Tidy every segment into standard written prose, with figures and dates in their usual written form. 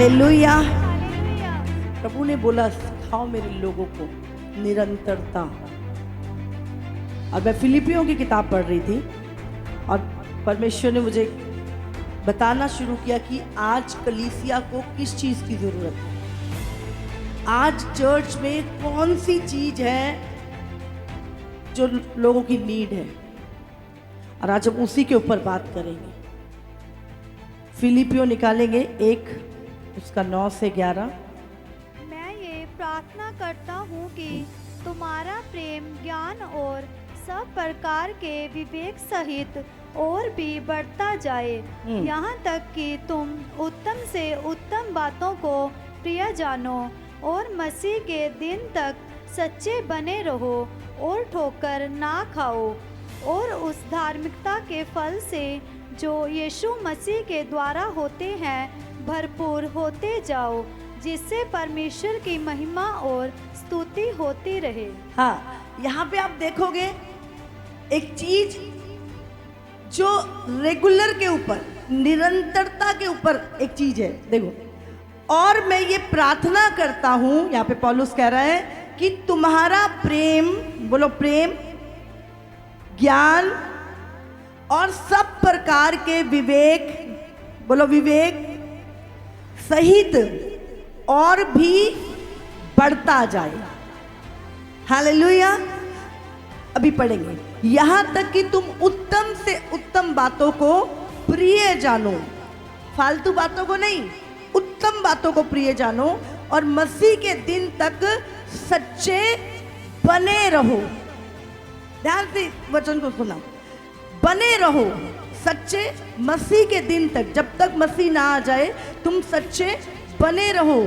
Hallelujah. प्रभु ने बोला सिखाओ मेरे लोगों को निरंतरता। और मैं फिलिपियों की किताब पढ़ रही थी और परमेश्वर ने मुझे बताना शुरू किया कि आज कलीसिया को किस चीज़ की ज़रूरत है, आज चर्च में कौन सी चीज़ है जो लोगों की नीड है, और आज हम उसी के ऊपर बात करेंगे। फिलिपियों निकालेंगे 1 उसका 9 से 11। मैं ये प्रार्थना करता हूँ कि तुम्हारा प्रेम ज्ञान और सब प्रकार के विवेक सहित और भी बढ़ता जाए, यहाँ तक कि तुम उत्तम से उत्तम बातों को प्रिय जानो और मसीह के दिन तक सच्चे बने रहो और ठोकर ना खाओ, और उस धार्मिकता के फल से जो यीशु मसीह के द्वारा होते हैं भरपूर होते जाओ, जिससे परमेश्वर की महिमा और स्तुति होती रहे। हाँ, यहाँ पे आप देखोगे एक चीज जो रेगुलर के ऊपर, निरंतरता के ऊपर एक चीज है। देखो, और मैं ये प्रार्थना करता हूं, यहाँ पे पौलुस कह रहा है कि तुम्हारा प्रेम, बोलो प्रेम, ज्ञान और सब प्रकार के विवेक, बोलो विवेक सहित और भी बढ़ता जाए। हालेलुया। अभी पढ़ेंगे, यहाँ तक कि तुम उत्तम से उत्तम बातों को प्रिय जानो, फालतू बातों को नहीं, उत्तम बातों को प्रिय जानो, और मसीह के दिन तक सच्चे बने रहो। ध्यान से वचन को सुना, बने रहो सच्चे मसीह के दिन तक, जब तक मसीह ना आ जाए तुम सच्चे बने रहो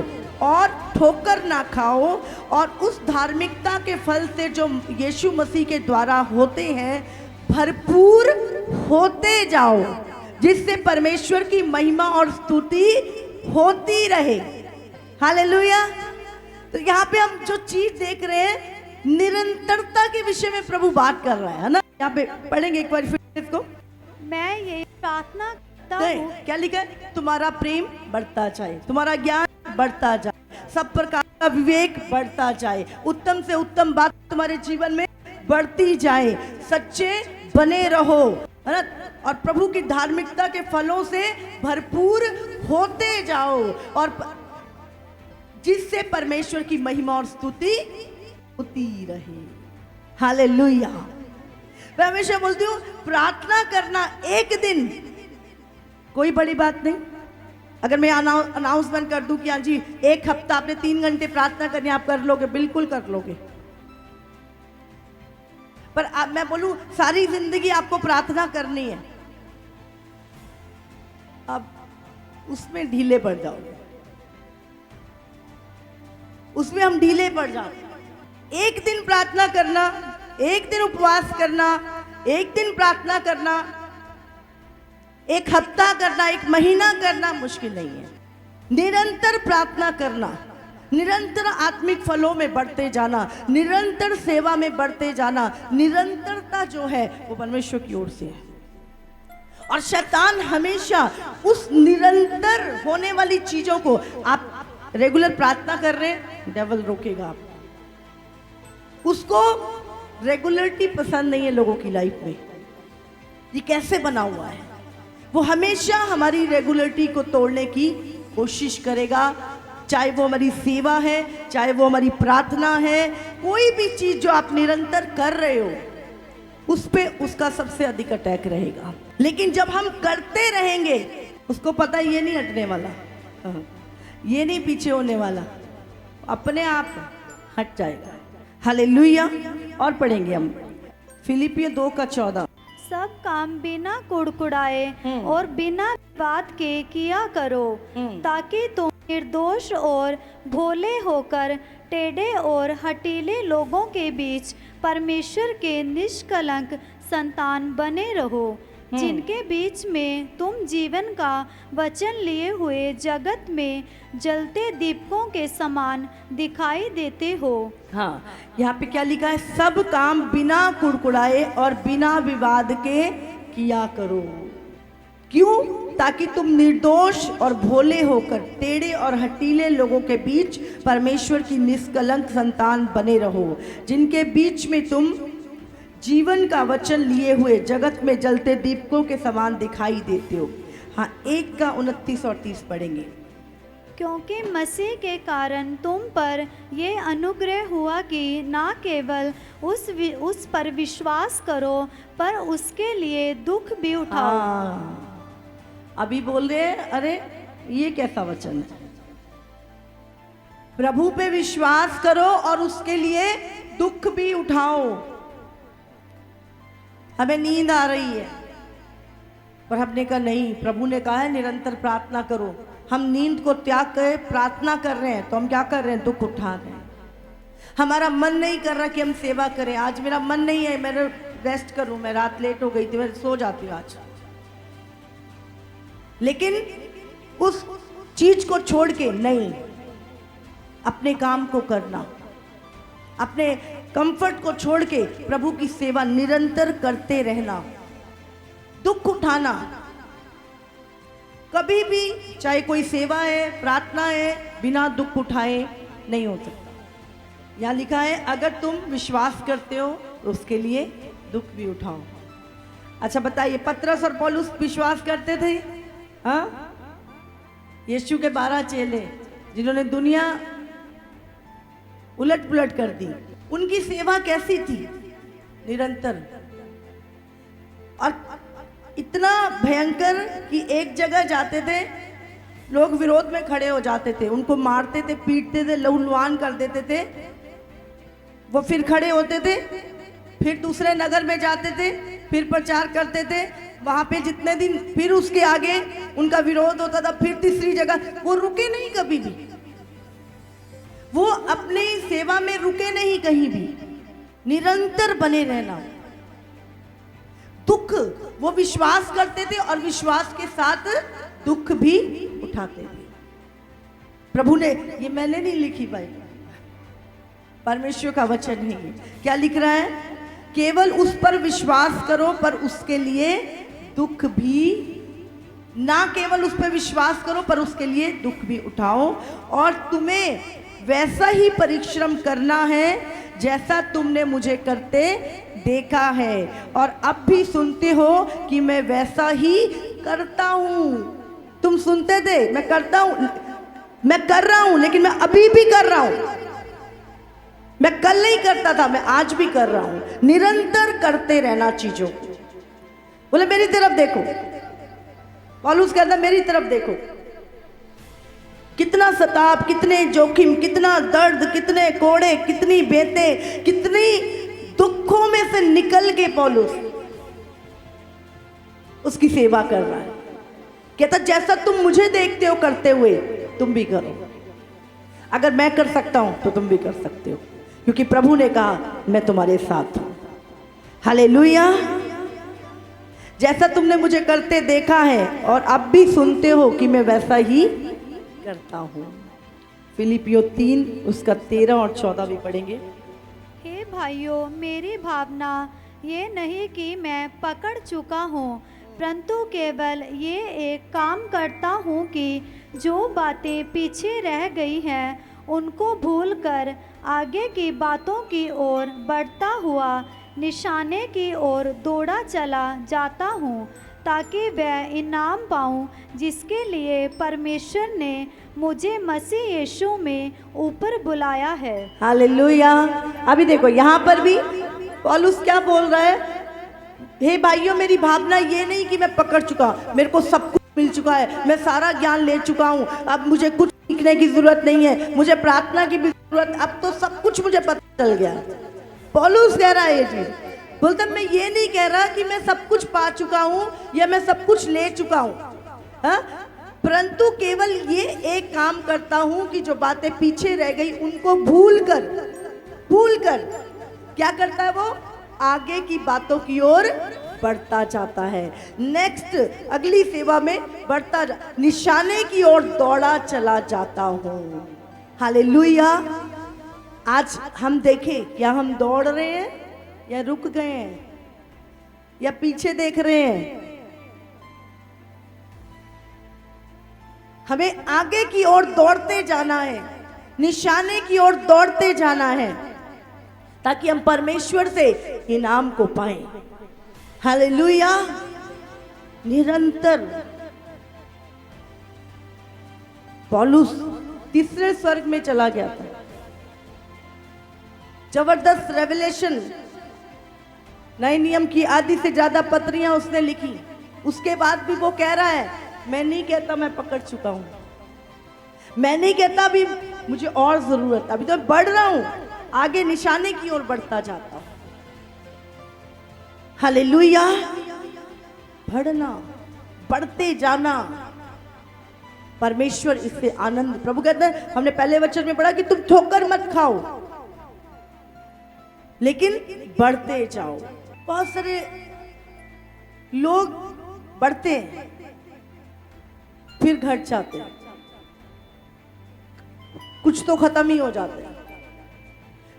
और ठोकर ना खाओ, और उस धार्मिकता के फल से जो यीशु मसीह के द्वारा होते हैं भरपूर होते जाओ, जिससे परमेश्वर की महिमा और स्तुति होती रहे। हालेलुया। तो यहाँ पे हम जो चीज देख रहे हैं, निरंतरता के विषय में प्रभु बात कर रहा है ना। यहाँ पे पढ़ेंगे एक बार फिर इसको। मैं ये प्रार्थना करता हूँ, क्या लिखा है? तुम्हारा प्रेम बढ़ता जाए, तुम्हारा ज्ञान बढ़ता जाए, सब प्रकार का विवेक बढ़ता जाए, उत्तम से उत्तम बात तुम्हारे जीवन में बढ़ती जाए, सच्चे बने रहो, है ना, और प्रभु की धार्मिकता के फलों से भरपूर होते जाओ, और जिससे परमेश्वर की महिमा और स्तुति होती रहे। हालेलुया। मैं हमेशा बोलती हूँ, प्रार्थना करना एक दिन कोई बड़ी बात नहीं। अगर मैं अनाउंसमेंट कर दूं कि हाँ जी 1 हफ्ता आपने 3 घंटे प्रार्थना करनी, आप कर लोगे, बिल्कुल कर लोगे। पर मैं बोलूं सारी जिंदगी आपको प्रार्थना करनी है, अब उसमें ढीले पड़ जाओगे, उसमें हम ढीले पड़ जाओगे। एक दिन प्रार्थना करना, एक दिन उपवास करना, एक दिन प्रार्थना करना, 1 हफ्ता करना, 1 महीना करना मुश्किल नहीं है। निरंतर प्रार्थना करना, निरंतर आत्मिक फलों में बढ़ते जाना, निरंतर सेवा में बढ़ते जाना, निरंतरता जो है वो परमेश्वर की ओर से है। और शैतान हमेशा उस निरंतर होने वाली चीजों को, आप रेगुलर प्रार्थना कर रहे हैं, डेविल रोकेगा आप, उसको रेगुलरिटी पसंद नहीं है लोगों की लाइफ में। ये कैसे बना हुआ है? वो हमेशा हमारी रेगुलरिटी को तोड़ने की कोशिश करेगा, चाहे वो हमारी सेवा है, चाहे वो हमारी प्रार्थना है, कोई भी चीज जो आप निरंतर कर रहे हो उस पे उसका सबसे अधिक अटैक रहेगा। लेकिन जब हम करते रहेंगे, उसको पता है ये नहीं हटने वाला, ये नहीं पीछे होने वाला, अपने आप हट जाएगा। हालेलुया। और पढ़ेंगे हम फिलिपियों 2 का 14। सब काम बिना कुड़कुड़ाए और बिना बात के किया करो, ताकि तुम निर्दोष और भोले होकर टेढ़े और हठीले लोगों के बीच परमेश्वर के निष्कलंक संतान बने रहो, जिनके बीच में तुम जीवन का वचन लिए हुए जगत में जलते दीपकों के समान दिखाई देते हो। हाँ, यहाँ पे क्या लिखा है? सब काम बिना कुड़कुड़ाए और बिना विवाद के किया करो। क्यों? ताकि तुम निर्दोष और भोले होकर टेढ़े और हठीले लोगों के बीच परमेश्वर की निष्कलंक संतान बने रहो, जिनके बीच में तुम जीवन का वचन लिए हुए जगत में जलते दीपकों के समान दिखाई देते हो। हाँ, 1 का 29 और 30 पढ़ेंगे। क्योंकि मसीह के कारण तुम पर ये अनुग्रह हुआ कि ना केवल उस पर विश्वास करो पर उसके लिए दुख भी उठाओ। हाँ, अभी बोल रहे हैं, अरे ये कैसा वचन है? प्रभु पे विश्वास करो और उसके लिए दुख भी उठाओ। हमें नींद आ रही है पर हमने कहा नहीं, प्रभु ने कहा है निरंतर प्रार्थना करो। हम नींद को त्याग कर प्रार्थना कर रहे हैं तो हम क्या कर रहे हैं? दुख उठा रहे हैं। हमारा मन नहीं कर रहा कि हम सेवा करें। आज मेरा मन नहीं है, मैं रेस्ट करूं, मैं रात लेट हो गई थी, मैं सो जाती हूँ आज। लेकिन उस चीज को छोड़ के नहीं, अपने काम को करना, अपने कंफर्ट को छोड़ के प्रभु की सेवा निरंतर करते रहना, दुख उठाना। कभी भी चाहे कोई सेवा है, प्रार्थना है, बिना दुख उठाए नहीं हो सकता। यहाँ लिखा है अगर तुम विश्वास करते हो तो उसके लिए दुख भी उठाओ। अच्छा बताइए, पतरस और पौलुस विश्वास करते थे? हाँ, यीशु के 12 चेले जिन्होंने दुनिया उलट पुलट कर दी, उनकी सेवा कैसी थी? निरंतर। और इतना भयंकर कि एक जगह जाते थे, लोग विरोध में खड़े हो जाते थे, उनको मारते थे, पीटते थे, लहूलुहान कर देते थे। वो फिर खड़े होते थे, फिर दूसरे नगर में जाते थे, फिर प्रचार करते थे। वहां पे जितने दिन, फिर उसके आगे उनका विरोध होता था, फिर तीसरी जगह। वो रुके नहीं कभी भी, वो अपनी सेवा में रुके नहीं कहीं भी, निरंतर बने रहना। दुख, वो विश्वास करते थे और विश्वास के साथ दुख भी उठाते थे। प्रभु ने, ये मैंने नहीं लिखी भाई, परमेश्वर का वचन है ये। क्या लिख रहा है? केवल उस पर विश्वास करो पर उसके लिए दुख भी, ना केवल उस पर विश्वास करो पर उसके लिए दुख भी उठाओ। और तुम्हें वैसा ही परिश्रम करना है जैसा तुमने मुझे करते देखा है और अब भी सुनते हो कि मैं वैसा ही करता हूं। तुम सुनते थे, मैं करता हूं, मैं कर रहा हूं, लेकिन मैं अभी भी कर रहा हूं। मैं कल नहीं करता था, मैं आज भी कर रहा हूं। निरंतर करते रहना चीजों को। बोले मेरी तरफ देखो, पौलुस कहता मेरी तरफ देखो। कितना सताप, कितने जोखिम, कितना दर्द, कितने कोड़े, कितनी बेतें, कितनी दुखों में से निकल के पौलुस उसकी सेवा कर रहा है। कहता जैसा तुम मुझे देखते हो करते हुए तुम भी करो। अगर मैं कर सकता हूं तो तुम भी कर सकते हो, क्योंकि प्रभु ने कहा मैं तुम्हारे साथ हूं। हालेलुया। जैसा तुमने मुझे करते देखा है और अब भी सुनते हो कि मैं वैसा ही करता हूँ। फिलिपियो 3 उसका 13 और 14 भी पढ़ेंगे। हे भाइयों, मेरी भावना ये नहीं कि मैं पकड़ चुका हूँ, परंतु केवल ये एक काम करता हूँ कि जो बातें पीछे रह गई हैं उनको भूलकर आगे की बातों की ओर बढ़ता हुआ निशाने की ओर दौड़ा चला जाता हूँ, ताकि वह इनाम पाऊँ जिसके लिए परमेश्वर ने मुझे मसीह यीशु में ऊपर बुलाया है। हालेलुया। अभी देखो यहाँ पर भी पौलुस क्या बोल रहा है? हे भाइयों, मेरी भावना ये नहीं कि मैं पकड़ चुका, मेरे को सब कुछ मिल चुका है, मैं सारा ज्ञान ले चुका हूँ, अब मुझे कुछ सीखने की जरूरत नहीं है, मुझे प्रार्थना की भी जरूरत, अब तो सब कुछ मुझे पता चल गया। पौलुस कह रहा है ये चीज, बोलता मैं ये नहीं कह रहा कि मैं सब कुछ पा चुका हूँ या मैं सब कुछ ले चुका हूँ, परंतु केवल ये एक काम करता हूँ कि जो बातें पीछे रह गई उनको भूल कर क्या करता है? वो आगे की बातों की ओर बढ़ता जाता है। नेक्स्ट, अगली सेवा में बढ़ता निशाने की ओर दौड़ा चला जाता हूँ। हालेलुया। आज हम देखें, क्या हम दौड़ रहे हैं या रुक गए हैं या पीछे देख रहे हैं? हमें आगे की ओर दौड़ते जाना है, निशाने की ओर दौड़ते जाना है, ताकि हम परमेश्वर से इनाम को पाएं। हालेलुया। निरंतर पौलुस तीसरे स्वर्ग में चला गया था। जबरदस्त रेवलेशन, नए नियम की आधी से ज्यादा पत्रियां उसने लिखी। उसके बाद भी वो कह रहा है, मैं नहीं कहता मैं पकड़ चुका हूं, मैं नहीं कहता अभी मुझे और जरूरत, अभी तो बढ़ रहा हूं, आगे निशाने की ओर बढ़ता जाता हूं। हालेलुया। बढ़ना, बढ़ते जाना, परमेश्वर इससे आनंद। प्रभु कहते हैं, हमने पहले वचन में पढ़ा कि तुम ठोकर मत खाओ, लेकिन बढ़ते जाओ। बहुत सारे लोग बढ़ते हैं फिर घट जाते हैं, कुछ तो खत्म ही हो जाते हैं।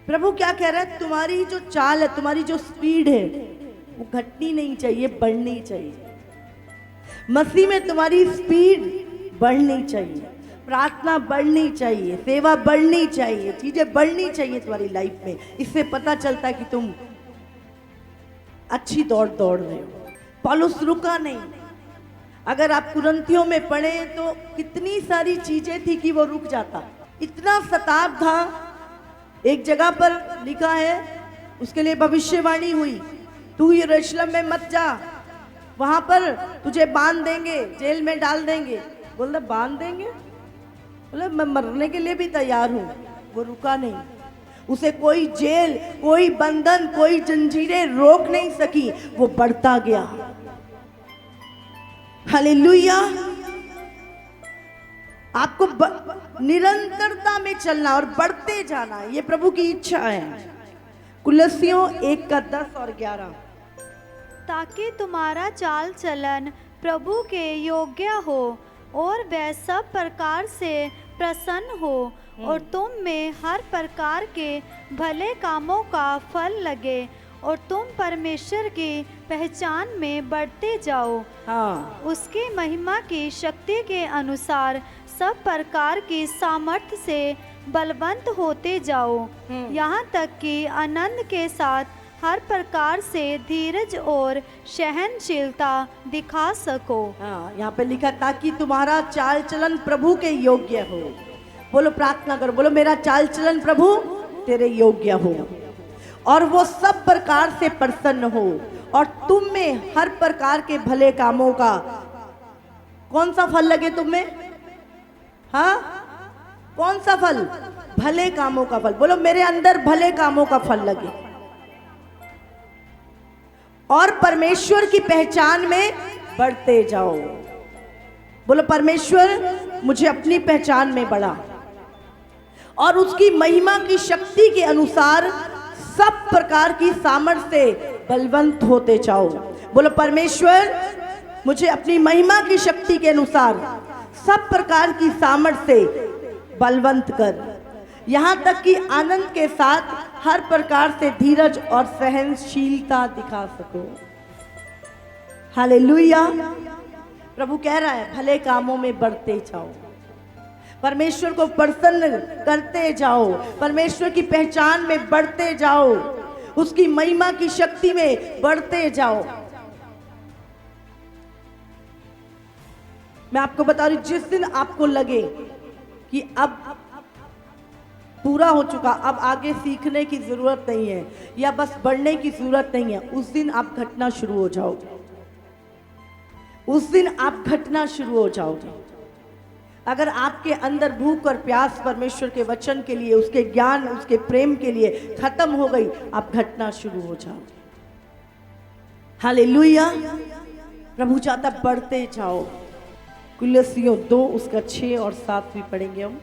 प्रभु क्या कह रहा है, तुम्हारी जो चाल है, तुम्हारी जो स्पीड है, वो घटनी नहीं चाहिए, बढ़नी चाहिए। मसीह में तुम्हारी स्पीड बढ़नी चाहिए, प्रार्थना बढ़नी चाहिए, सेवा बढ़नी चाहिए, चीजें बढ़नी चाहिए तुम्हारी लाइफ में। इससे पता चलता है कि तुम अच्छी दौड़ दौड़ रहे हो। पौलुस रुका नहीं। अगर आप कुरिन्थियों में पढ़े तो कितनी सारी चीजें थी कि वो रुक जाता, इतना सताव था। एक जगह पर लिखा है, उसके लिए भविष्यवाणी हुई, तू यरूशलेम में मत जा, वहां पर तुझे बांध देंगे, जेल में डाल देंगे। बोल बांध देंगे, बोले मैं मरने के लिए भी तैयार हूं। वो रुका नहीं, उसे कोई जेल, कोई बंधन, कोई जंजीरें रोक नहीं सकी, वो बढ़ता गया। हालेलुया। आपको निरंतरता में चलना और बढ़ते जाना, ये प्रभु की इच्छा है। कुलस्सियों 1:10 और 11। ताकि तुम्हारा चाल चलन प्रभु के योग्य हो और वह सब प्रकार से प्रसन्न हो, और तुम में हर प्रकार के भले कामों का फल लगे, और तुम परमेश्वर की पहचान में बढ़ते जाओ। हाँ। उसकी महिमा की शक्ति के अनुसार सब प्रकार की सामर्थ्य से बलवंत होते जाओ, यहाँ तक कि आनंद के साथ हर प्रकार से धीरज और सहनशीलता दिखा सको। हाँ, यहाँ पे लिखा ताकि तुम्हारा चाल चलन प्रभु के योग्य हो। बोलो, प्रार्थना करो, बोलो मेरा चाल चलन प्रभु तेरे योग्य हो, और वो सब प्रकार से प्रसन्न हो, और तुम में हर प्रकार के भले कामों का कौन सा फल लगे तुम में? हाँ, कौन सा फल? भले कामों का फल। बोलो मेरे अंदर भले कामों का फल लगे, और परमेश्वर की पहचान में बढ़ते जाओ। बोलो परमेश्वर मुझे अपनी पहचान में बढ़ा, और उसकी महिमा की शक्ति के अनुसार सब प्रकार की सामर्थ्य से बलवंत होते जाओ। बोलो परमेश्वर मुझे अपनी महिमा की शक्ति के अनुसार सब प्रकार की सामर्थ्य से बलवंत कर, यहाँ तक कि आनंद के साथ हर प्रकार से धीरज और सहनशीलता दिखा सको। हालेलुया। प्रभु कह रहा है भले कामों में बढ़ते जाओ, परमेश्वर को प्रसन्न करते जाओ, परमेश्वर की पहचान में बढ़ते जाओ, उसकी महिमा की शक्ति में बढ़ते जाओ। मैं आपको बता रही हूं, जिस दिन आपको लगे कि अब पूरा हो चुका, अब आगे सीखने की जरूरत नहीं है या बस बढ़ने की जरूरत नहीं है, उस दिन आप घटना शुरू हो जाओगे। उस दिन आप घटना शुरू हो जाओगे। अगर आपके अंदर भूख और प्यास परमेश्वर के वचन के लिए, उसके ज्ञान, उसके प्रेम के लिए खत्म हो गई, आप घटना शुरू हो जाओगे। हालेलुया। प्रभु चाहता बढ़ते जाओ। कुलस्सियों 2 उसका 6 और 7 भी पढ़ेंगे हम।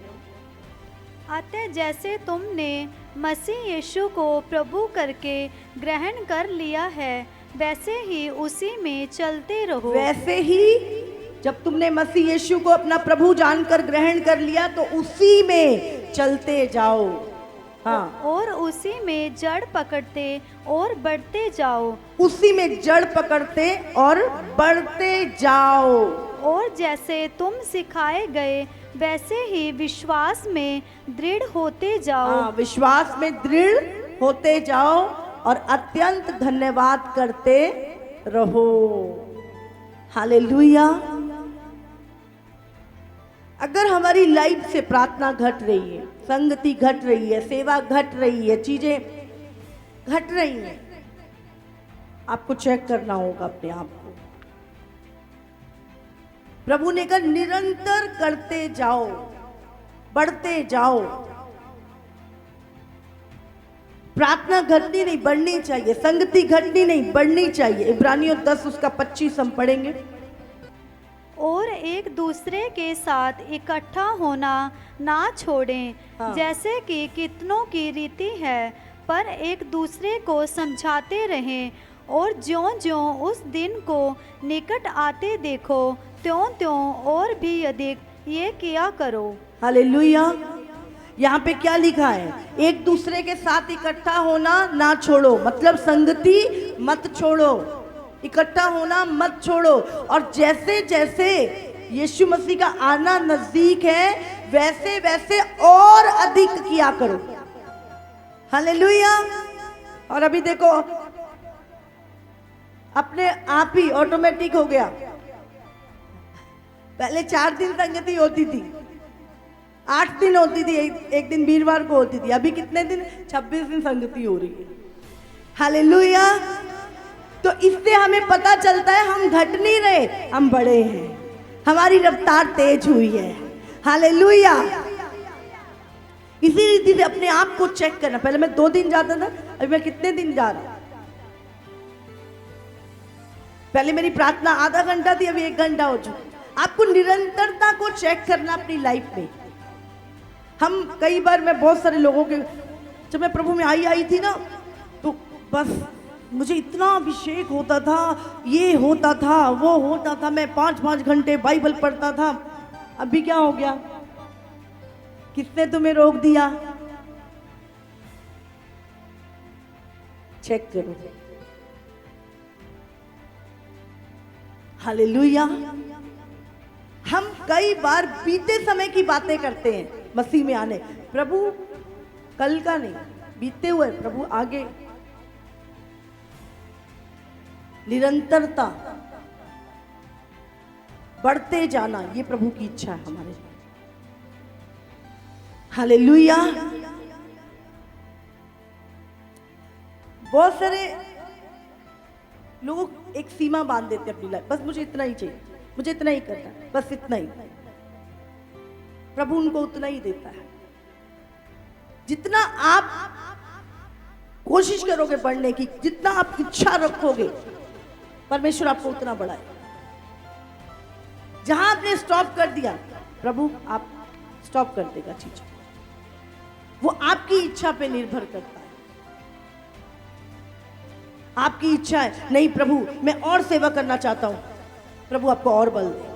अतः जैसे तुमने मसीह यीशु को प्रभु करके ग्रहण कर लिया है, वैसे ही उसी में चलते रहो। वैसे ही जब तुमने मसीह यीशु को अपना प्रभु जानकर ग्रहण कर लिया, तो उसी में चलते जाओ। हाँ, और उसी में जड़ पकड़ते और बढ़ते जाओ। उसी में जड़ पकड़ते और बढ़ते जाओ। और जैसे तुम सिखाए गए वैसे ही विश्वास में दृढ़ होते जाओ। हाँ, विश्वास में दृढ़ होते जाओ और अत्यंत धन्यवाद करते रहो। हालेलुया। अगर हमारी लाइफ से प्रार्थना घट रही है, संगति घट रही है, सेवा घट रही है, चीजें घट रही हैं, आपको चेक करना होगा अपने आप को। प्रभु ने कहा निरंतर करते जाओ, बढ़ते जाओ। प्रार्थना घटनी नहीं, बढ़नी चाहिए। संगति घटनी नहीं, बढ़नी चाहिए। इब्रानियों 10 उसका 25 हम पढ़ेंगे। और एक दूसरे के साथ इकट्ठा होना ना छोड़ें, हाँ। जैसे कि कितनों की रीति है, पर एक दूसरे को समझाते रहें। और ज्यों-ज्यों उस दिन को निकट आते देखो, त्यों-त्यों और भी अधिक ये किया करो। हालेलुया। यहाँ पे क्या लिखा है? एक दूसरे के साथ इकट्ठा होना ना छोड़ो, मतलब संगति मत छोड़ो, इकट्ठा होना मत छोड़ो। और जैसे जैसे यीशु मसीह का आना नजदीक है, वैसे वैसे और अधिक किया करो। हालेलुया। और अभी देखो, अपने आप ही ऑटोमेटिक हो गया। पहले 4 दिन संगति होती थी, 8 दिन होती थी, एक दिन वीरवार को होती थी। अभी कितने दिन? 26 दिन संगति हो रही है। हालेलुया। तो इससे हमें पता चलता है हम घट नहीं रहे, हम बढ़े हैं, हमारी रफ्तार तेज हुई है। हालेलुया। इसी रीति से अपने आप को चेक करना। पहले मैं 2 दिन जाता था, अभी मैं कितने दिन जा रहा हूं? पहले मेरी प्रार्थना आधा घंटा थी, अभी 1 घंटा हो चुका। आपको निरंतरता को चेक करना अपनी लाइफ में। हम कई बार, मैं बहुत सारे लोगों के, जब मैं प्रभु में आई थी ना, तो बस मुझे इतना अभिषेक होता था, ये होता था, वो होता था, मैं 5-5 घंटे बाइबल पढ़ता था। अभी क्या हो गया? किसने तुम्हें रोक दिया? चेक करो। हालेलुया। हम कई बार बीते समय की बातें करते हैं मसीह में आने। प्रभु कल का नहीं, बीते हुए प्रभु आगे। निरंतरता, बढ़ते जाना, ये प्रभु की इच्छा है हमारे। हालेलुया। बहुत सारे लोग एक सीमा बांध देते हैं अपनी लाइफ, बस मुझे इतना ही चाहिए, मुझे इतना ही करना है, बस इतना ही। प्रभु उनको उतना ही देता है। जितना आप कोशिश करोगे बढ़ने की, जितना आप इच्छा रखोगे, परमेश्वर आपको उतना बढ़ाए। जहां आपने स्टॉप कर दिया, प्रभु आप स्टॉप कर देगा चीज। वो आपकी इच्छा पे निर्भर करता है। आपकी इच्छा है, नहीं प्रभु मैं और सेवा करना चाहता हूं, प्रभु आपको और बल देगा।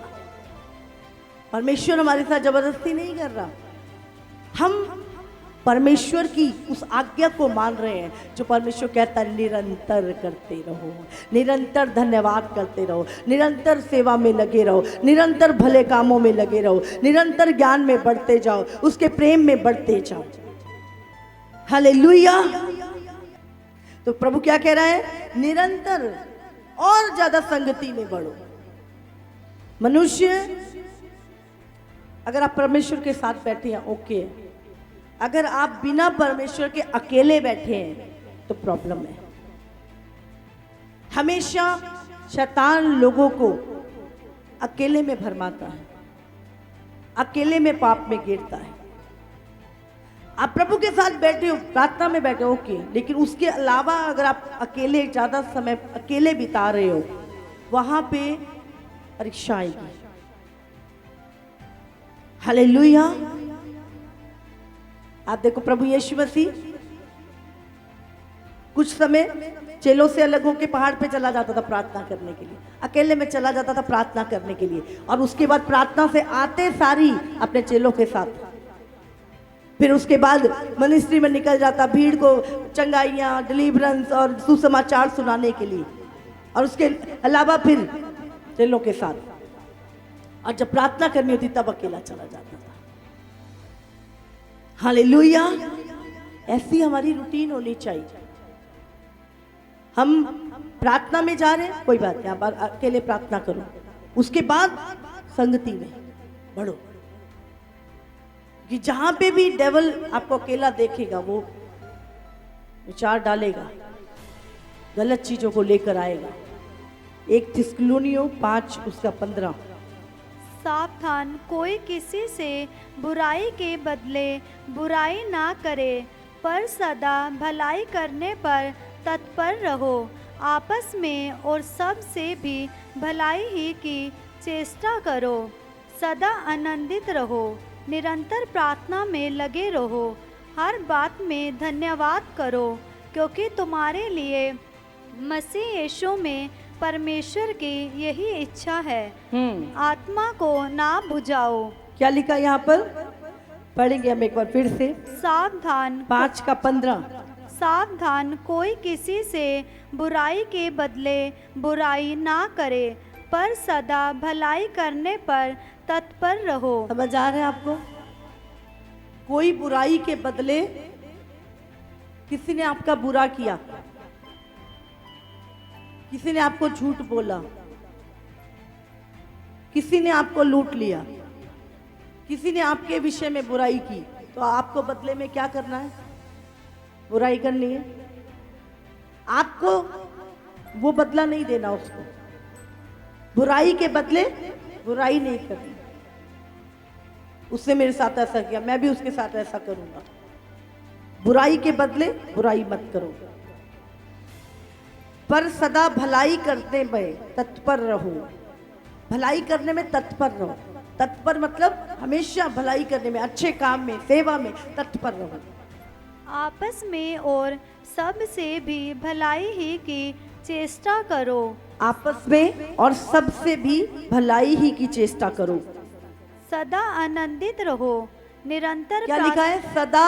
परमेश्वर हमारे साथ जबरदस्ती नहीं कर रहा। हम परमेश्वर की उस आज्ञा को मान रहे हैं जो परमेश्वर कहता है निरंतर करते रहो, निरंतर धन्यवाद करते रहो, निरंतर सेवा में लगे रहो, निरंतर भले कामों में लगे रहो, निरंतर ज्ञान में बढ़ते जाओ, उसके प्रेम में बढ़ते जाओ। हालेलुया। तो प्रभु क्या कह रहा है? निरंतर और ज्यादा संगति में बढ़ो। मनुष्य, अगर आप परमेश्वर के साथ बैठे हैं ओके, अगर आप बिना परमेश्वर के अकेले बैठे हैं तो प्रॉब्लम है। हमेशा शैतान लोगों को अकेले में भरमाता है, अकेले में पाप में गिरता है। आप प्रभु के साथ बैठे हो, प्रार्थना में बैठे हो ओके, लेकिन उसके अलावा अगर आप अकेले ज्यादा समय अकेले बिता रहे हो, वहां पे परीक्षा आएगी। हालेलुया। आप देखो प्रभु यीशु मसीह कुछ समय चेलों से अलग होकर पहाड़ पे चला जाता था प्रार्थना करने के लिए, अकेले में चला जाता था प्रार्थना करने के लिए, और उसके बाद प्रार्थना से आते सारी अपने चेलों के साथ, फिर उसके बाद मिनिस्ट्री में निकल जाता भीड़ को चंगाइयाँ, डिलीवरेंस और सुसमाचार सुनाने के लिए, और उसके अलावा फिर चेलों के साथ। और जब प्रार्थना करनी होती तब अकेला चला जाता था। हालेलुया। ऐसी हमारी रूटीन होनी चाहिए। हम प्रार्थना में जा रहे हैं, कोई बात नहीं, आप अकेले प्रार्थना करो, उसके बाद संगति में बढ़ो। कि जहां पे भी डेवल आपको अकेला देखेगा वो विचार डालेगा, गलत चीजों को लेकर आएगा। 1 थिस्सलुनीयों 5 उसका 15। सावधान, कोई किसी से बुराई के बदले बुराई ना करे, पर सदा भलाई करने पर तत्पर रहो। आपस में और सब से भी भलाई ही की चेष्टा करो। सदा आनंदित रहो, निरंतर प्रार्थना में लगे रहो, हर बात में धन्यवाद करो, क्योंकि तुम्हारे लिए मसीह यीशु में परमेश्वर की यही इच्छा है। आत्मा को ना बुझाओ। क्या लिखा यहाँ पर? पढ़ेंगे हम एक बार फिर से। सावधान, 5 का 15। सावधान, कोई किसी से बुराई के बदले बुराई ना करे, पर सदा भलाई करने पर तत्पर रहो। समझ आ रहा है आपको? कोई बुराई के बदले, किसी ने आपका बुरा किया, किसी ने आपको झूठ बोला, किसी ने आपको लूट लिया, किसी ने आपके विषय में बुराई की, तो आपको बदले में क्या करना है? बुराई करनी है। आपको वो बदला नहीं देना उसको, बुराई के बदले बुराई नहीं करनी। उसने मेरे साथ ऐसा किया, मैं भी उसके साथ ऐसा करूंगा। बुराई के बदले बुराई मत करो, पर सदा भलाई करने में तत्पर रहो। भलाई करने में तत्पर रहो। तत्पर मतलब हमेशा भलाई करने में, अच्छे काम में, सेवा में तत्पर रहो। आपस में और सब से भी भलाई ही की चेष्टा करो। आपस में और सबसे भी भलाई ही की चेष्टा करो। सदा आनंदित रहो, निरंतर क्या लिखा है? सदा।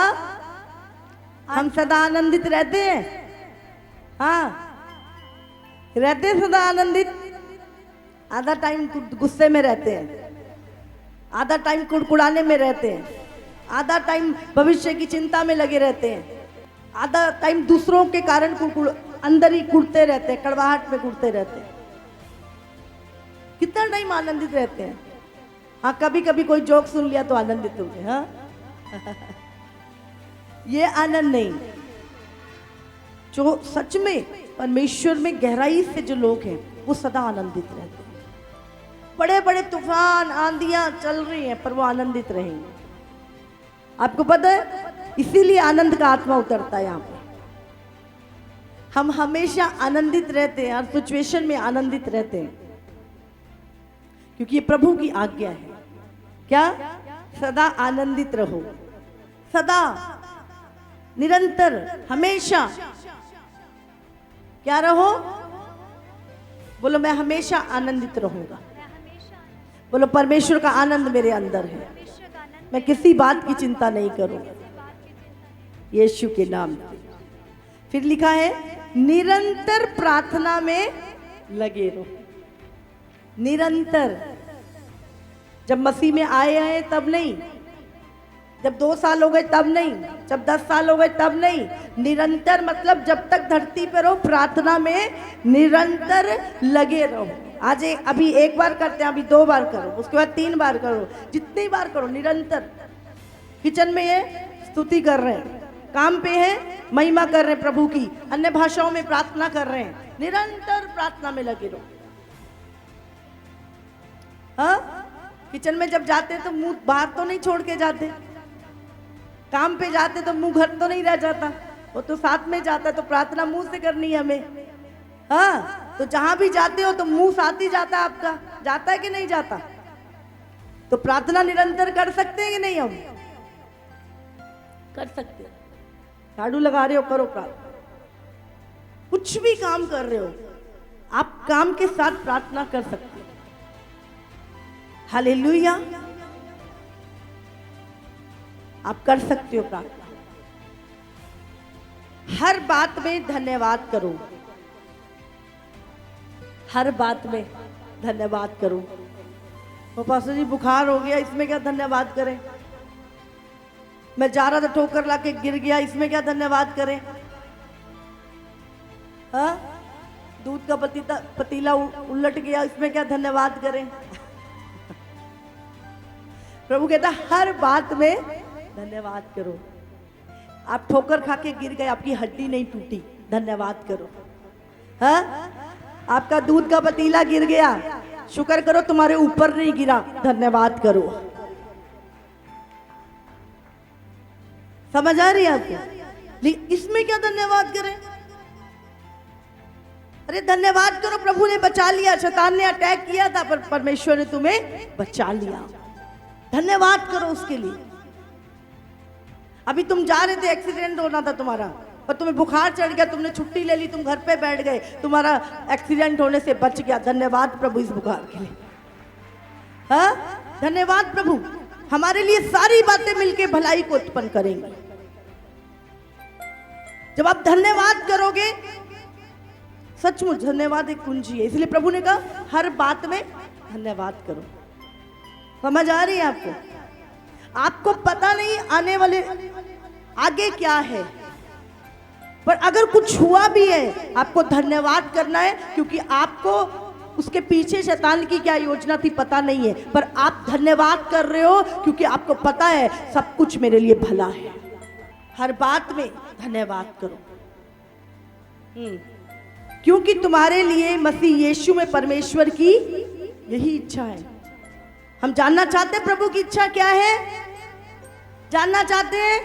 हम सदा आनंदित रहते हैं? हाँ, रहते हैं सदा आनंदित। आधा टाइम गुस्से में रहते हैं, आधा टाइम कुड़कुड़ाने में रहते हैं, आधा टाइम भविष्य की चिंता में लगे रहते हैं, आधा टाइम दूसरों के कारण अंदर ही कुड़ते रहते हैं, कड़वाहट में कुड़ते रहते हैं। कितना टाइम आनंदित रहते हैं? हाँ, कभी कभी कोई जोक सुन लिया तो आनंदित हो गए। हाँ ये आनंद नहीं। जो सच में परमेश्वर में गहराई से जो लोग हैं वो सदा आनंदित रहते हैं। बड़े बड़े तूफान आंधियां चल रही हैं पर वो आनंदित रहेंगे। आपको पता है, इसीलिए आनंद का आत्मा उतरता है यहाँ पे। हम हमेशा आनंदित रहते हैं, हर सिचुएशन में आनंदित रहते हैं, क्योंकि ये प्रभु की आज्ञा है। क्या? सदा आनंदित रहो, सदा, निरंतर, हमेशा। क्या रहो? बोलो, मैं हमेशा आनंदित रहूंगा। बोलो, परमेश्वर का आनंद मेरे अंदर है, मैं किसी बात की चिंता नहीं करूंगा, यीशु के नाम। फिर लिखा है, निरंतर प्रार्थना में लगे रहो। निरंतर। जब मसीह में आए हैं तब नहीं, जब 2 साल हो गए तब नहीं, जब 10 साल हो गए तब नहीं। निरंतर मतलब जब तक धरती पर हो प्रार्थना में निरंतर लगे रहो। आज अभी 1 बार करते हैं, अभी 2 बार करो, उसके बाद 3 बार करो, जितनी बार करो निरंतर। किचन में है, स्तुति कर रहे हैं, काम पे है, महिमा कर रहे हैं प्रभु की, अन्य भाषाओं में प्रार्थना कर रहे हैं, निरंतर प्रार्थना में लगे रहो। हाँ, किचन में जब जाते हैं तो मुंह बाहर तो नहीं छोड़ के जाते, काम पे जाते तो मुंह घर तो नहीं रह जाता, वो तो साथ में जाता है, तो प्रार्थना मुंह से करनी है हमें। हाँ, तो जहां भी जाते हो तो मुंह साथ ही जाता है आपका, जाता है कि नहीं जाता? तो प्रार्थना निरंतर कर सकते हैं कि नहीं? हम कर सकते हैं। झाड़ू लगा रहे हो, करो प्रार्थना। कुछ भी काम कर रहे हो, आप काम के साथ प्रार्थना कर सकते हो। हालेलुया। आप कर सकते हो प्रार्थना। हर बात में धन्यवाद करो, हर बात में धन्यवाद करो। तो पास्टर जी बुखार हो गया, इसमें क्या धन्यवाद करें? मैं जा रहा था ठोकर लाके गिर गया, इसमें क्या धन्यवाद करें? हाँ, दूध का पतीला उलट गया, इसमें क्या धन्यवाद करें? प्रभु कहता हर बात में धन्यवाद करो। आप ठोकर खा के गिर गए, आपकी हड्डी नहीं टूटी, धन्यवाद करो। हाँ, आपका दूध का पतीला गिर गया, शुक्र करो तुम्हारे ऊपर नहीं गिरा, धन्यवाद करो। समझ आ रही है आपको? लेकिन इसमें क्या धन्यवाद करें? अरे धन्यवाद करो, प्रभु ने बचा लिया, शैतान ने अटैक किया था पर परमेश्वर ने तुम्हें बचा लिया, धन्यवाद करो उसके लिए। अभी तुम जा रहे थे, एक्सीडेंट होना था तुम्हारा, पर तुम्हें बुखार चढ़ गया, तुमने छुट्टी ले ली, तुम घर पे बैठ गए, तुम्हारा एक्सीडेंट होने से बच गया, धन्यवाद प्रभु इस बुखार के लिए। हाँ, धन्यवाद प्रभु, हमारे लिए सारी बातें मिलके भलाई को उत्पन्न करेंगी। जब आप धन्यवाद करोगे, सचमुच धन्यवाद एक कुंजी है, इसलिए प्रभु ने कहा हर बात में धन्यवाद करो। समझ आ रही है आपको? आपको पता नहीं आने वाले आगे क्या है, पर अगर कुछ हुआ भी है आपको धन्यवाद करना है, क्योंकि आपको उसके पीछे शैतान की क्या योजना थी पता नहीं है, पर आप धन्यवाद कर रहे हो क्योंकि आपको पता है सब कुछ मेरे लिए भला है। हर बात में धन्यवाद करो, क्योंकि तुम्हारे लिए मसीह यीशु में परमेश्वर की यही इच्छा है। हम जानना चाहते हैं प्रभु की इच्छा क्या है? जानना चाहते हैं?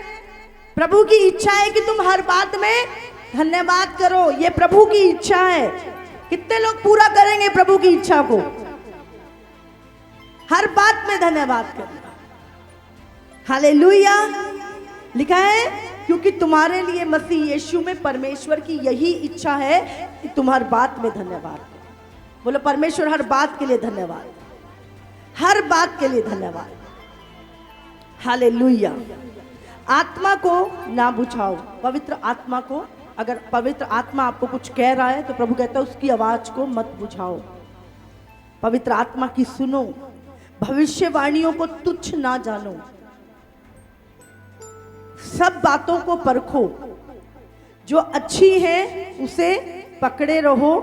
प्रभु की इच्छा है कि तुम हर बात में धन्यवाद करो, ये प्रभु की इच्छा है। कितने लोग पूरा करेंगे प्रभु की इच्छा को? हर बात में धन्यवाद करना। हालेलुया। लिखा है क्योंकि तुम्हारे लिए मसीह यीशु में परमेश्वर की यही इच्छा है कि तुम हर बात में धन्यवाद करो। बोलो परमेश्वर हर बात के लिए धन्यवाद, हर बात के लिए धन्यवाद। हालेलुया। आत्मा को ना बुझाओ, पवित्र आत्मा को, अगर पवित्र आत्मा आपको कुछ कह रहा है तो प्रभु कहता है उसकी आवाज को मत बुझाओ, पवित्र आत्मा की सुनो, भविष्यवाणियों को तुच्छ ना जानो, सब बातों को परखो, जो अच्छी है उसे पकड़े रहो,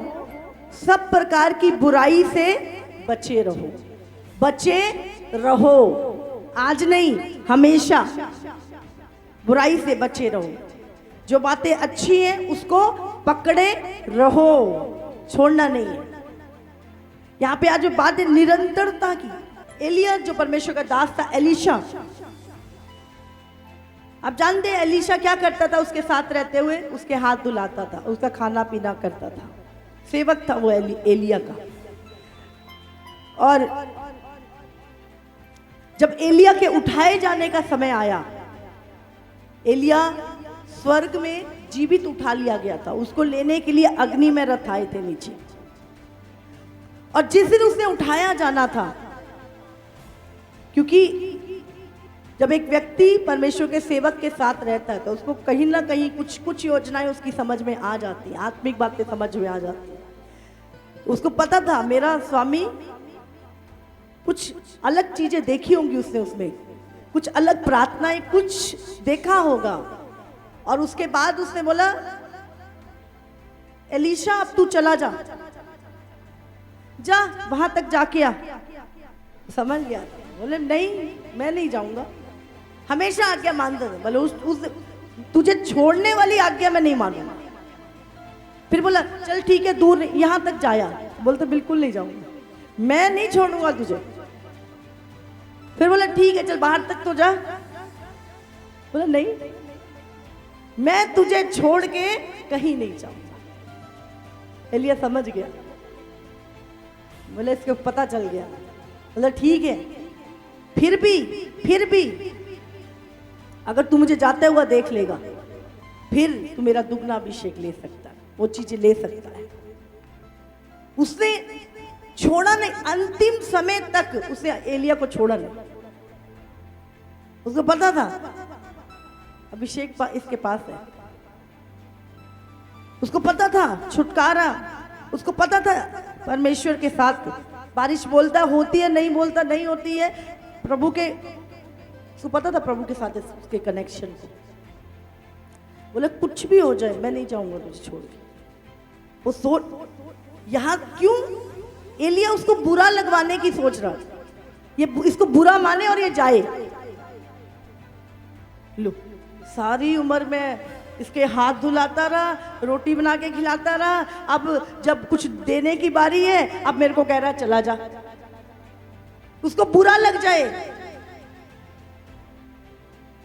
सब प्रकार की बुराई से बचे रहो। बचे रहो, आज नहीं हमेशा बुराई से बचे रहो। जो बातें अच्छी हैं उसको पकड़े रहो, छोड़ना नहीं है। यहाँ पे आज जो बात है निरंतरता की, एलिया जो परमेश्वर का दास था, एलीशा, आप जानते हैं एलीशा क्या करता था? उसके साथ रहते हुए उसके हाथ धुलाता था, उसका खाना पीना करता था, सेवक था वो एलिया का। और जब एलिया के उठाए जाने का समय आया, एलिया स्वर्ग में जीवित उठा लिया गया था, उसको लेने के लिए अग्नि में रथ आए थे नीचे। और जिस दिन उसने उठाया जाना था, क्योंकि जब एक व्यक्ति परमेश्वर के सेवक के साथ रहता है तो उसको कहीं ना कहीं कुछ योजनाएं उसकी समझ में आ जाती हैं, आत्मिक बातें समझ में आ जाती हैं। उसको पता था मेरा स्वामी कुछ अलग चीजें देखी होंगी उसने, उसमें कुछ अलग प्रार्थनाएं, कुछ देखा होगा। और उसके बाद उसने बोला एलीशा अब तू चला जा, जा वहां तक जाके आ। समझ गया? बोले नहीं मैं नहीं जाऊंगा, हमेशा आज्ञा मानता था। बोले उस तुझे छोड़ने वाली आज्ञा मैं नहीं मानूंगा। फिर बोला चल ठीक है दूर यहां तक जाया, बोलते बिल्कुल नहीं जाऊंगा, मैं नहीं छोड़ूंगा तुझे। फिर बोला ठीक है चल बाहर तक तो जा, बोला नहीं मैं तुझे छोड़ के कहीं नहीं जाऊंगा। एलिया समझ गया, बोले इसको पता चल गया। बोला ठीक है, फिर भी अगर तू मुझे जाते हुआ देख लेगा फिर तू मेरा दुगना अभिषेक ले सकता है, वो चीजें ले सकता है। उसने छोड़ा नहीं, अंतिम समय तक उसने एलिया को छोड़ा नहीं। उसको पता था अभिषेक इसके पास है, उसको पता था छुटकारा, उसको पता था परमेश्वर के साथ बारिश बोलता होती है, नहीं बोलता नहीं होती है। प्रभु के उसको पता था प्रभु के साथ उसके कनेक्शन को। बोले कुछ भी हो जाए मैं नहीं जाऊंगा तुझे छोड़ के। वो सोच यहाँ क्यों एलिया उसको बुरा लगवाने की सोच रहा था, ये इसको बुरा माने और ये जाए। लो सारी उम्र में इसके हाथ धुलाता रहा, रोटी बना के खिलाता रहा, अब जब कुछ देने की बारी है अब मेरे को कह रहा चला जा। उसको बुरा लग जाए,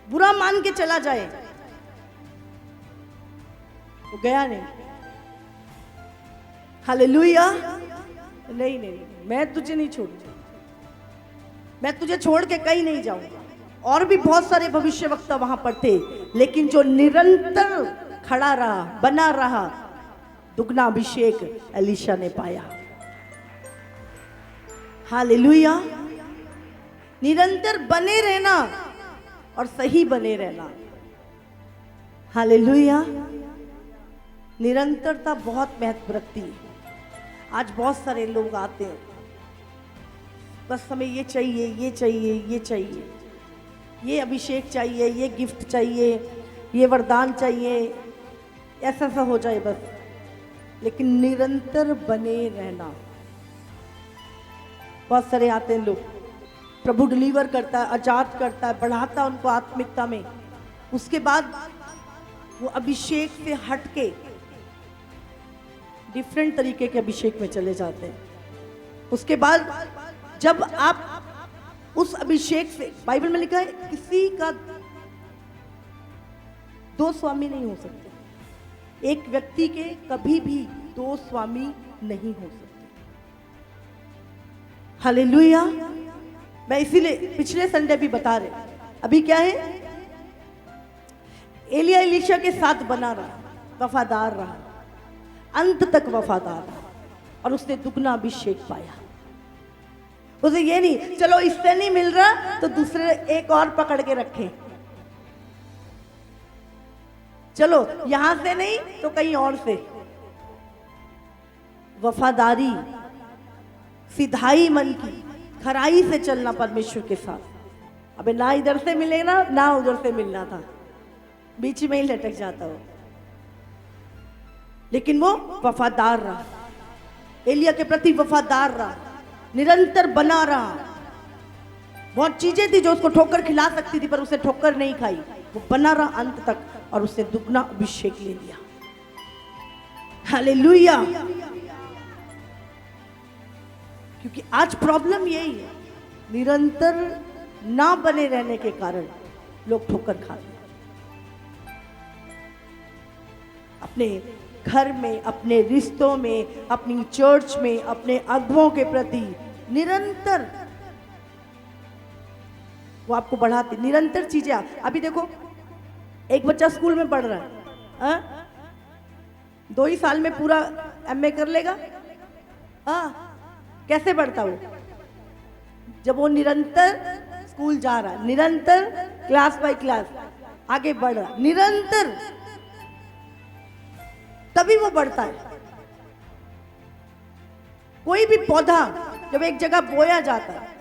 बुरा मान के चला जाए, वो गया नहीं। हालेलुया। नहीं नहीं, मैं तुझे नहीं छोड़ूंगा, मैं तुझे छोड़ के कहीं नहीं जाऊंगा। और भी बहुत सारे भविष्यवक्ता वहां पर थे, लेकिन जो निरंतर खड़ा रहा, बना रहा, दुगना अभिषेक एलीशा ने पाया। हालेलुया। निरंतर बने रहना और सही बने रहना। हालेलुया। निरंतरता बहुत महत्व रखती है। आज बहुत सारे लोग आते हैं, बस हमें ये चाहिए, ये चाहिए, ये चाहिए, ये अभिषेक चाहिए, ये गिफ्ट चाहिए, ये वरदान चाहिए, ऐसा सा हो जाए बस। लेकिन निरंतर बने रहना। बहुत सारे आते हैं लोग, प्रभु डिलीवर करता है, आजाद करता है, बढ़ाता है उनको आत्मिकता में, उसके बाद वो अभिषेक से हटके डिफरेंट तरीके के अभिषेक में चले जाते हैं। उसके बाद जब आप उस अभिषेक से, बाइबल में लिखा है किसी का दो स्वामी नहीं हो सकते। एक व्यक्ति के कभी भी दो स्वामी नहीं हो सकते। हालेलुया। मैं इसीलिए पिछले संडे भी बता रहे, अभी क्या है, एलिया एलीशा के साथ बना रहा, वफादार रहा, अंत तक वफादार रहा और उसने दुगना अभिषेक पाया। उसे ये नहीं चलो इससे नहीं मिल रहा तो दूसरे एक और पकड़ के रखें, चलो यहां से नहीं तो कहीं और से। वफादारी, सिधाई मन की, खराई से चलना परमेश्वर के साथ। अबे ना इधर से मिलेगा ना उधर से मिलना था, बीच में ही लटक जाता हो। लेकिन वो वफादार रहा, एलिया के प्रति वफादार रहा, निरंतर बना रहा। बहुत चीजें थी जो उसको ठोकर खिला सकती थी, पर उसे ठोकर नहीं खाई, वो बना रहा अंत तक और उसने दुगना अभिषेक ले लिया। हालेलुया। क्योंकि आज प्रॉब्लम यही है, निरंतर ना बने रहने के कारण लोग ठोकर खाते हैं। अपने घर में, अपने रिश्तों में, अपनी चर्च में, अपने अगुओं के प्रति निरंतर वो आपको बढ़ाते, निरंतर चीजें। अभी देखो एक बच्चा स्कूल में पढ़ रहा है, 2 ही साल में पूरा एमए कर लेगा? कैसे बढ़ता वो? जब वो निरंतर स्कूल जा रहा है, निरंतर क्लास बाय क्लास आगे बढ़ रहा, निरंतर, तभी वो बढ़ता है। कोई भी पौधा जब एक जगह बोया जाता है,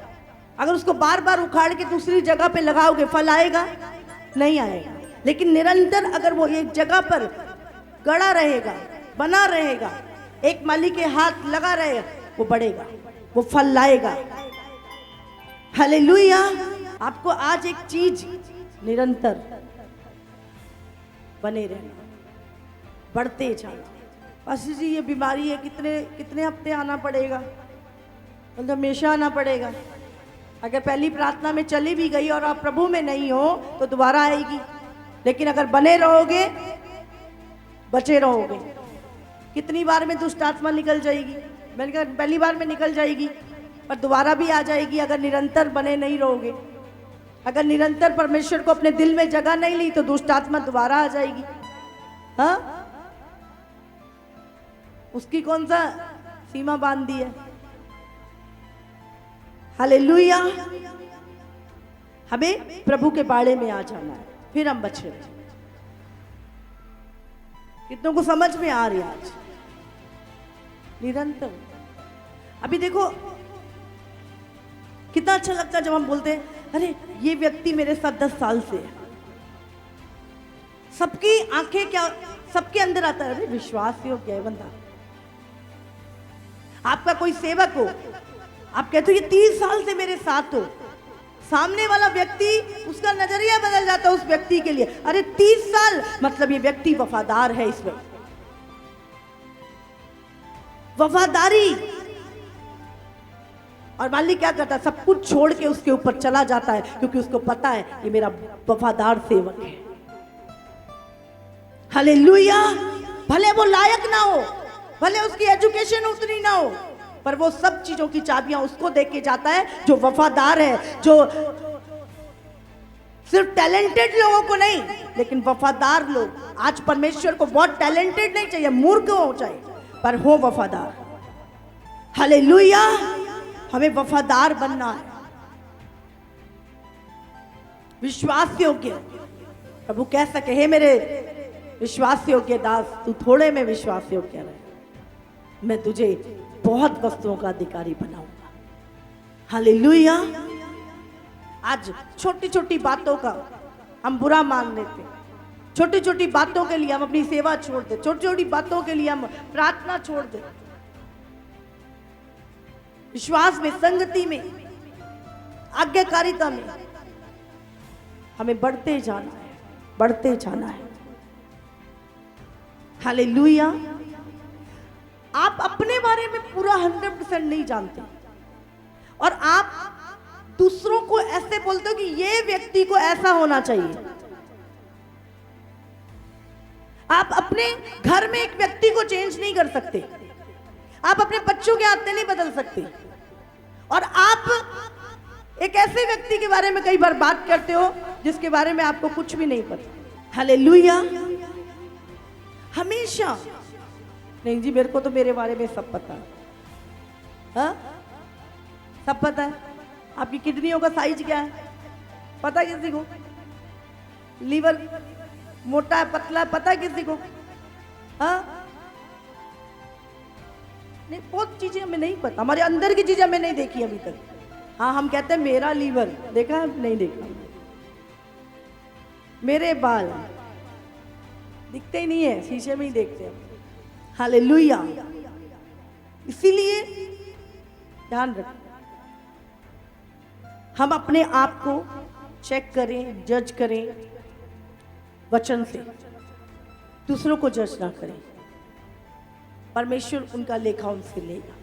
अगर उसको बार बार उखाड़ के दूसरी जगह पे लगाओगे, फल आएगा? नहीं आएगा। लेकिन निरंतर अगर वो एक जगह पर गड़ा रहेगा, बना रहेगा, एक माली के हाथ लगा रहेगा, वो बढ़ेगा, वो फल लाएगा। हालेलुया। आपको आज एक चीज निरंतर बने रहना, बढ़ते जाना। पास्टर जी ये बीमारी है, कितने हफ्ते आना पड़ेगा? मतलब हमेशा आना पड़ेगा। अगर पहली प्रार्थना में चली भी गई और आप प्रभु में नहीं हो तो दोबारा आएगी। लेकिन अगर बने रहोगे, बचे रहोगे, कितनी बार में दुष्ट आत्मा निकल जाएगी? मैंने कहा पहली बार में निकल जाएगी, पर दोबारा भी आ जाएगी अगर निरंतर बने नहीं रहोगे। अगर निरंतर परमेश्वर को अपने दिल में जगह नहीं ली तो दुष्ट आत्मा दोबारा आ जाएगी। हाँ, उसकी कौन सा सीमा बांध दी है? हालेलुया। हमें प्रभु के बाड़े में आ जाना है, फिर हम बचे। कितनों को समझ में आ रही है आज? निरंतर। अभी देखो कितना अच्छा लगता है जब हम बोलते हैं अरे ये व्यक्ति मेरे साथ 10 साल से है। सबकी आंखें क्या, सबके अंदर आता है अरे विश्वास योग्य है बंदा। आपका कोई सेवक हो, आप कहते हो ये 30 साल से मेरे साथ हो, सामने वाला व्यक्ति, उसका नजरिया बदल जाता है उस व्यक्ति के लिए। अरे 30 साल मतलब ये व्यक्ति वफादार है। इसमें वफादारी। और मालिक क्या करता है, सब कुछ छोड़ के उसके ऊपर चला जाता है, क्योंकि उसको पता है ये मेरा वफादार सेवक है। हालेलुया। भले वो लायक ना हो, भले उसकी एजुकेशन उतनी ना हो, पर वो सब चीजों की चाबियां उसको दे के जाता है जो वफादार है, जो सिर्फ टैलेंटेड लोगों को नहीं, लेकिन वफादार लोग। आज परमेश्वर को बहुत टैलेंटेड नहीं चाहिए, मूर्ख हो चाहिए, पर हो वफादार। हालेलुया। हमें वफादार बनना है, विश्वास योग्य। प्रभु कह सके हे मेरे विश्वास योग्य दास, तू थोड़े में विश्वास योग्य रहे, मैं तुझे बहुत वस्तुओं का अधिकारी बनाऊंगा। हालेलुया। आज छोटी छोटी बातों का हम बुरा मान लेते हैं, छोटी छोटी बातों के लिए हम अपनी सेवा छोड़ देते, छोटी छोटी बातों के लिए हम प्रार्थना छोड़ देते। विश्वास में, संगति में, आज्ञाकारिता में हमें बढ़ते जाना है, बढ़ते जाना है। हालेलुया। आप अपने बारे में पूरा 100% नहीं जानते और आप दूसरों को ऐसे बोलते हो कि ये व्यक्ति को ऐसा होना चाहिए। आप अपने घर में एक व्यक्ति को चेंज नहीं कर सकते, आप अपने बच्चों के हाथ में नहीं बदल सकते, और आप एक ऐसे व्यक्ति के बारे में कई बार बात करते हो जिसके बारे में आपको कुछ भी नहीं पता। हालेलुया। हमेशा नहीं जी, मेरे को तो मेरे बारे में सब पता है। हाँ? सब पता है। आपकी किडनियों का साइज क्या है पता है किसी को? लीवर मोटा है पतला है पता है किसी को? हाँ? नहीं, बहुत चीजें हमें नहीं पता, हमारे अंदर की चीजें हमें नहीं देखी अभी तक। हाँ, हम कहते हैं मेरा लीवर देखा है, नहीं देखा। मेरे बाल दिखते ही नहीं है, शीशे में ही देखते हैं। हालेलुया। इसीलिए ध्यान रखें, हम अपने आप को चेक करें, जज करें वचन से, दूसरों को जज ना करें। परमेश्वर उनका लेखा उनसे लेगा।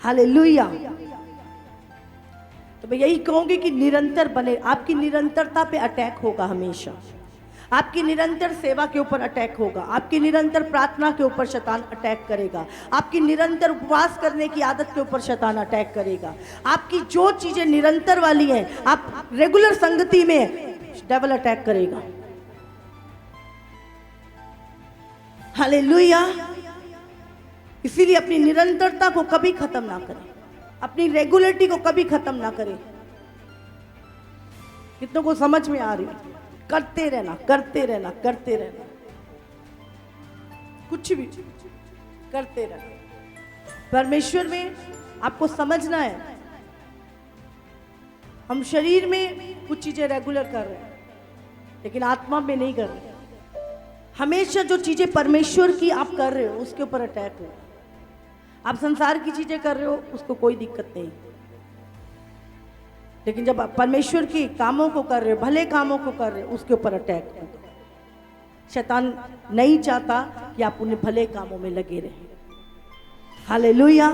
हालेलुया। तो मैं यही कहूंगी कि निरंतर बने। आपकी निरंतरता पे अटैक होगा हमेशा, आपकी निरंतर सेवा के ऊपर अटैक होगा, आपकी निरंतर प्रार्थना के ऊपर शैतान अटैक करेगा, आपकी निरंतर उपवास करने की आदत के ऊपर शैतान अटैक करेगा। आपकी जो चीजें निरंतर वाली हैं, आप रेगुलर संगति में, डेविल अटैक करेगा। हालेलुया। इसीलिए अपनी निरंतरता को कभी खत्म ना करें, अपनी रेगुलरिटी को कभी खत्म ना करें। कितनों को समझ में आ रही है? करते रहना, करते रहना, करते रहना, कुछ भी करते रहना। परमेश्वर में आपको समझना है, हम शरीर में कुछ चीजें रेगुलर कर रहे हैं, लेकिन आत्मा में नहीं कर रहे। हमेशा जो चीजें परमेश्वर की आप कर रहे हो उसके ऊपर अटैक हो। आप संसार की चीजें कर रहे हो उसको कोई दिक्कत नहीं, लेकिन जब आप परमेश्वर के कामों को कर रहे हो, भले कामों को कर रहे हो, उसके ऊपर अटैक होगा। शैतान नहीं चाहता कि आप उन्हें भले कामों में लगे रहें। हालेलुया।